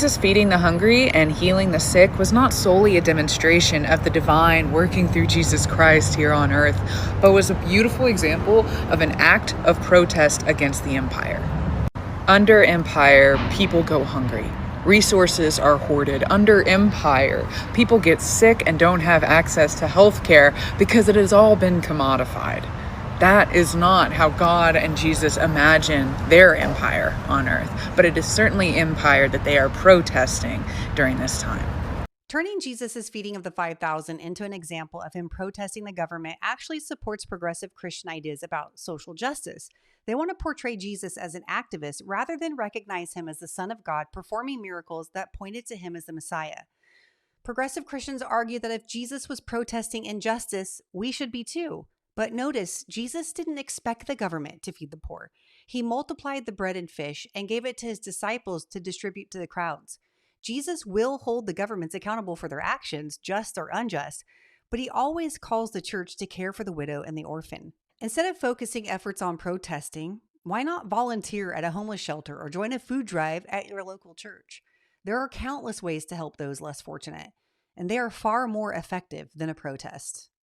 Jesus feeding the hungry and healing the sick was not solely a demonstration of the divine working through Jesus Christ here on earth, but was a beautiful example of an act of protest against the empire. Under empire, people go hungry. Resources are hoarded. Under empire, people get sick and don't have access to health care because it has all been commodified. That is not how God and Jesus imagine their empire on earth, but it is certainly empire that they are protesting during this time. Turning Jesus' feeding of the 5,000 into an example of him protesting the government actually supports progressive Christian ideas about social justice. They want to portray Jesus as an activist rather than recognize him as the Son of God performing miracles that pointed to him as the Messiah. Progressive Christians argue that if Jesus was protesting injustice, we should be too. But notice, Jesus didn't expect the government to feed the poor. He multiplied the bread and fish and gave it to his disciples to distribute to the crowds. Jesus will hold the governments accountable for their actions, just or unjust, but he always calls the church to care for the widow and the orphan. Instead of focusing efforts on protesting, why not volunteer at a homeless shelter or join a food drive at your local church? There are countless ways to help those less fortunate, and they are far more effective than a protest.